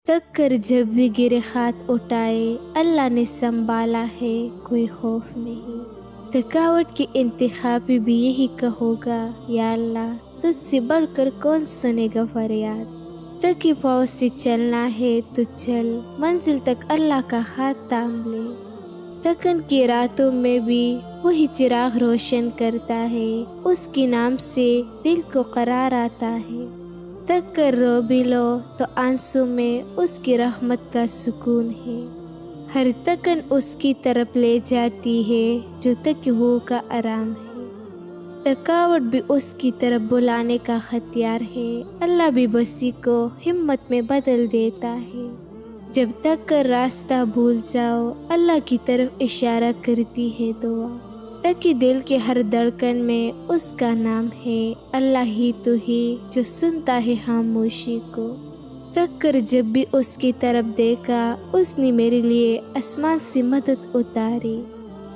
تک کر جب بھی گرے ہاتھ اٹھائے اللہ نے سنبھالا ہے، کوئی خوف نہیں۔ تھکاوٹ کی انتخاب بھی یہی کہو گا، یا اللہ تجھ سے بڑھ کر کون سنے گا فریاد۔ تھکے پاؤں سے چلنا ہے تو چل، منزل تک اللہ کا ہاتھ تھام لے۔ تھکن کی راتوں میں بھی وہی چراغ روشن کرتا ہے، اس کے نام سے دل کو قرار آتا ہے۔ تھک کر رو بھی لو تو آنسوں میں اس کی رحمت کا سکون ہے۔ ہر تھکن اس کی طرف لے جاتی ہے جو تھکے ہوئے کا آرام ہے۔ تھکاوٹ بھی اس کی طرف بلانے کا ہتھیار ہے، اللہ بھی بسی کو ہمت میں بدل دیتا ہے۔ جب تک کر راستہ بھول جاؤ، اللہ کی طرف اشارہ کرتی ہے دعا۔ تاکہ دل کے ہر دھڑکن میں اس کا نام ہے، اللہ ہی تو ہی جو سنتا ہے خاموشی کو۔ تک کر جب بھی اس کی طرف دیکھا، اس نے میرے لیے آسمان سے مدد اتاری۔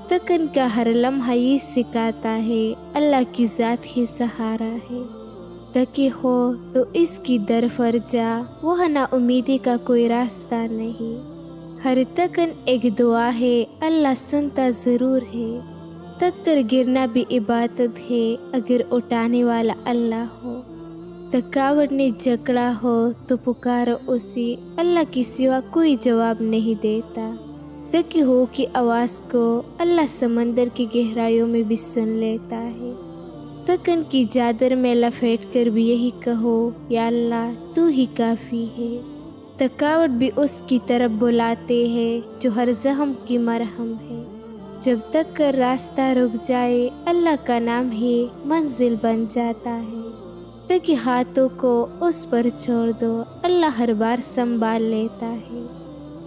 تکن کا ہر لمحہ یہ سکھاتا ہے، اللہ کی ذات ہی سہارا ہے۔ تھکے ہو تو اس کی در پر جا، وہ نا امیدی کا کوئی راستہ نہیں۔ ہر تکن ایک دعا ہے، اللہ سنتا ضرور ہے۔ تک کر گرنا بھی عبادت ہے، اگر اٹھانے والا اللہ ہو۔ تھکاوٹ نے جکڑا ہو تو پکارو اسے، اللہ کی سوا کوئی جواب نہیں دیتا۔ تھکے ہو کی آواز کو اللہ سمندر کی گہرائیوں میں بھی سن لیتا ہے۔ تھکن کی چادر میں لپیٹ کر بھی یہی کہو، یا اللہ تو ہی کافی ہے۔ تھکاوٹ بھی اس کی طرف بلاتے ہیں جو ہر زخم کی مرہم ہے۔ جب تک کر راستہ رک جائے، اللہ کا نام ہی منزل بن جاتا ہے۔ تاکہ ہاتھوں کو اس پر چھوڑ دو، اللہ ہر بار سنبھال لیتا ہے۔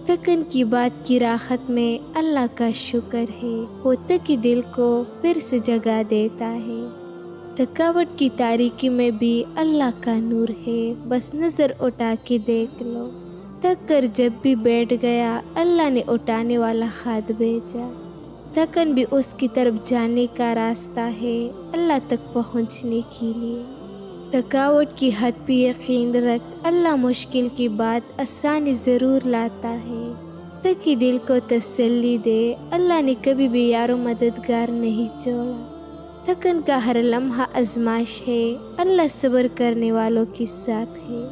تھکن کی بات کی راحت میں اللہ کا شکر ہے، وہ تھکے دل کو پھر سے جگا دیتا ہے۔ تھکاوٹ کی تاریکی میں بھی اللہ کا نور ہے، بس نظر اٹھا کے دیکھ لو۔ تھک کر جب بھی بیٹھ گیا، اللہ نے اٹھانے والا ہاتھ بھیجا۔ تھکن بھی اس کی طرف جانے کا راستہ ہے، اللہ تک پہنچنے کے لیے۔ تھکاوٹ کی حد پہ یقین رکھ، اللہ مشکل کی بات آسانی ضرور لاتا ہے۔ تاکہ دل کو تسلی دے، اللہ نے کبھی بھی یارو مددگار نہیں چھوڑا۔ تھکن کا ہر لمحہ آزمائش ہے، اللہ صبر کرنے والوں کے ساتھ ہے۔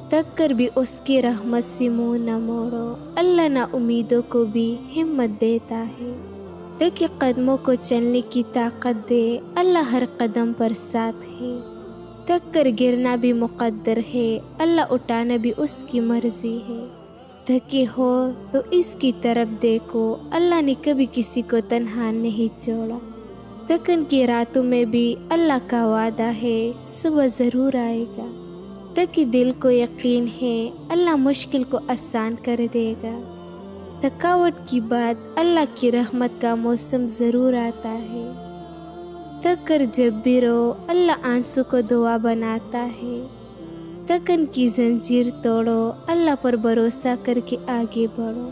تھک کر بھی اس کی رحمت سے منہ نہ موڑو، اللہ نا امیدوں کو بھی ہمت دیتا ہے۔ تاکہ قدموں کو چلنے کی طاقت دے، اللہ ہر قدم پر ساتھ ہے۔ تھک کر گرنا بھی مقدر ہے، اللہ اٹھانا بھی اس کی مرضی ہے۔ تھکے ہو تو اس کی طرف دیکھو، اللہ نے کبھی کسی کو تنہا نہیں چھوڑا۔ تھکن کی راتوں میں بھی اللہ کا وعدہ ہے، صبح ضرور آئے گا۔ تاکہ دل کو یقین ہے، اللہ مشکل کو آسان کر دے گا۔ تھکاوٹ کی بعد اللہ کی رحمت کا موسم ضرور آتا ہے۔ تھک کر جب بھی رو، اللہ آنسو کو دعا بناتا ہے۔ تھکن کی زنجیر توڑو، اللہ پر بھروسہ کر کے آگے بڑھو۔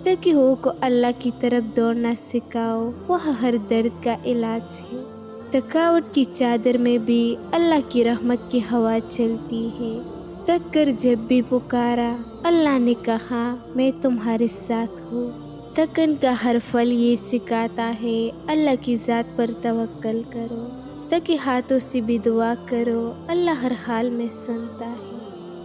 تھکے ہو کو اللہ کی طرف دوڑنا سکھاؤ، وہ ہر درد کا علاج ہے۔ تھکاوٹ کی چادر میں بھی اللہ کی رحمت کی ہوا چلتی ہے۔ تھک کر جب بھی پکارا، اللہ نے کہا میں تمہارے ساتھ ہوں۔ تھکن کا ہر پل یہ سکھاتا ہے، اللہ کی ذات پر توکل کرو۔ تاکہ ہاتھوں سے بھی دعا کرو، اللہ ہر حال میں سنتا ہے۔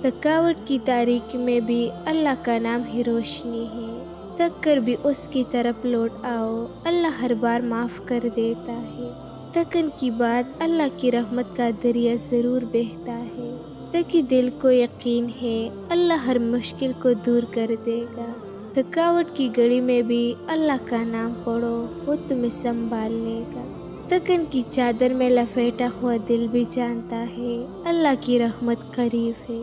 تھکاوٹ کی تاریکی میں بھی اللہ کا نام ہی روشنی ہے۔ تھک کر بھی اس کی طرف لوٹ آؤ، اللہ ہر بار معاف کر دیتا ہے۔ تھکن کی بعد اللہ کی رحمت کا دریا ضرور بہتا ہے۔ تاکہ دل کو یقین ہے، اللہ ہر مشکل کو دور کر دے گا۔ تھکاوٹ کی گھڑی میں بھی اللہ کا نام پڑھو، وہ تمہیں سنبھال لے گا۔ تھکن کی چادر میں لپیٹا ہوا دل بھی جانتا ہے، اللہ کی رحمت قریب ہے۔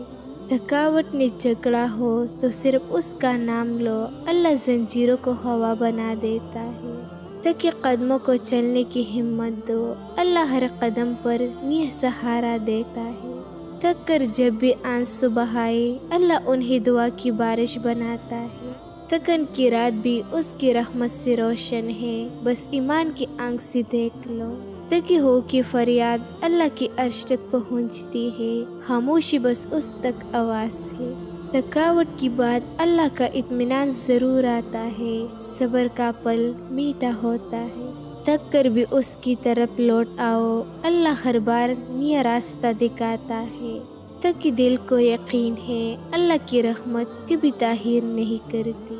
تھکاوٹ نے جکڑا ہو تو صرف اس کا نام لو، اللہ زنجیروں کو ہوا بنا دیتا ہے۔ تاکہ قدموں کو چلنے کی ہمت دو، اللہ ہر قدم پر نیا سہارا دیتا ہے۔ تھک کر جب بھی آنسو بہائے، اللہ انہیں دعا کی بارش بناتا ہے۔ تھکن کی رات بھی اس کی رحمت سے روشن ہے، بس ایمان کی آنکھ سے دیکھ لو۔ تاکہ ہو کی فریاد اللہ کی عرش تک پہنچتی ہے، خاموشی بس اس تک آواز ہے۔ تھکاوٹ کی بعد اللہ کا اطمینان ضرور آتا ہے، صبر کا پل میٹھا ہوتا ہے۔ تھک کر بھی اس کی طرف لوٹ آؤ، اللہ ہر بار نیا راستہ دکھاتا ہے۔ تاکہ دل کو یقین ہے اللہ کی رحمت کبھی تاخیر نہیں کرتی۔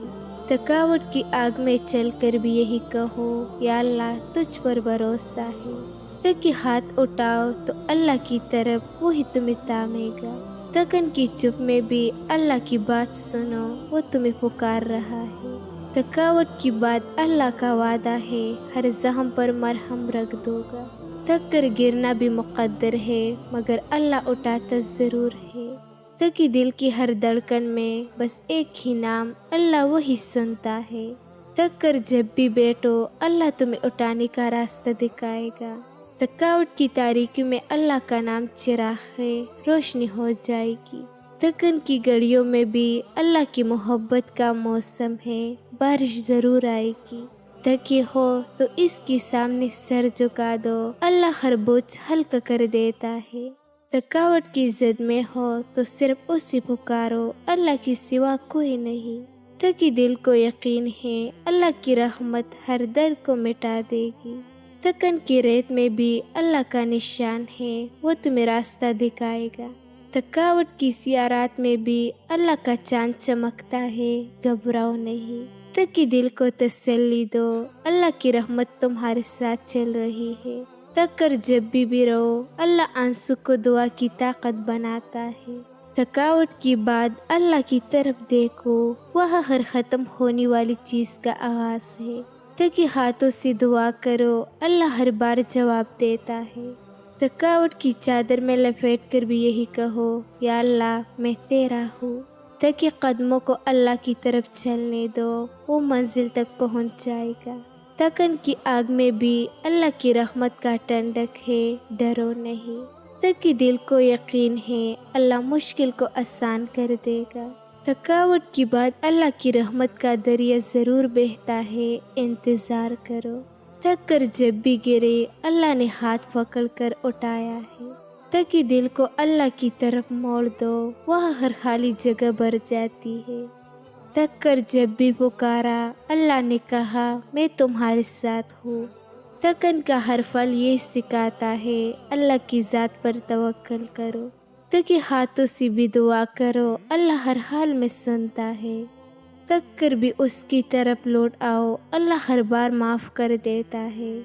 تھکاوٹ کی آگ میں چل کر بھی یہی کہو، یا اللہ تجھ پر بھروسہ ہے۔ تاکہ ہاتھ اٹھاؤ تو اللہ کی طرف وہی تمہیں تھامے گا۔ تھکن کی چپ میں بھی اللہ کی بات سنو، وہ تمہیں پکار رہا ہے۔ تھکاوٹ کی بعد اللہ کا وعدہ ہے، ہر زخم پر مرہم رکھ دو گا۔ تھک کر گرنا بھی مقدر ہے، مگر اللہ اٹھاتا ضرور ہے۔ تاکہ دل کی ہر دھڑکن میں بس ایک ہی نام، اللہ وہی سنتا ہے۔ تھک کر جب بھی بیٹھو، اللہ تمہیں اٹھانے کا راستہ دکھائے گا۔ تھکاوٹ کی تاریکی میں اللہ کا نام چراغ ہے، روشنی ہو جائے گی۔ تھکن کی گھڑیوں میں بھی اللہ کی محبت کا موسم ہے، بارش ضرور آئے گی۔ تھکے ہو تو اس کے سامنے سر جھکا دو، اللہ ہر بوجھ ہلکا کر دیتا ہے۔ تھکاوٹ کی زد میں ہو تو صرف اسے پکارو، اللہ کے سوا کوئی نہیں۔ تاکہ دل کو یقین ہے اللہ کی رحمت ہر درد کو مٹا دے گی۔ تھکن کی ریت میں بھی اللہ کا نشان ہے، وہ تمہیں راستہ دکھائے گا۔ تھکاوٹ کی سیاہ رات میں بھی اللہ کا چاند چمکتا ہے، گھبراؤ نہیں۔ تاکہ دل کو تسلی دو، اللہ کی رحمت تمہارے ساتھ چل رہی ہے۔ تھک کر جب بھی رہو، اللہ آنسو کو دعا کی طاقت بناتا ہے۔ تھکاوٹ کی بعد اللہ کی طرف دیکھو، وہ ہر ختم ہونے والی چیز کا آغاز ہے۔ تاکہ ہاتھوں سے دعا کرو، اللہ ہر بار جواب دیتا ہے۔ تھکاوٹ کی چادر میں لپیٹ کر بھی یہی کہو، یا اللہ میں تیرا ہوں۔ تاکہ قدموں کو اللہ کی طرف چلنے دو، وہ منزل تک پہنچ جائے گا۔ تھکن کی آگ میں بھی اللہ کی رحمت کا ٹھنڈک ہے، ڈرو نہیں۔ تاکہ دل کو یقین ہے اللہ مشکل کو آسان کر دے گا۔ تھکاوٹ کی بعد اللہ کی رحمت کا دریا ضرور بہتا ہے، انتظار کرو۔ تھک کر جب بھی گرے، اللہ نے ہاتھ پکڑ کر اٹھایا ہے۔ تاکہ دل کو اللہ کی طرف موڑ دو، وہ ہر خالی جگہ بھر جاتی ہے۔ تھک کر جب بھی پکارا، اللہ نے کہا میں تمہارے ساتھ ہوں۔ تھکن کا ہر پل یہ سکھاتا ہے، اللہ کی ذات پر توکل کرو۔ تاکہ ہاتھوں سے بھی دعا کرو، اللہ ہر حال میں سنتا ہے۔ تھک کر بھی اس کی طرف لوٹ آؤ، اللہ ہر بار معاف کر دیتا ہے۔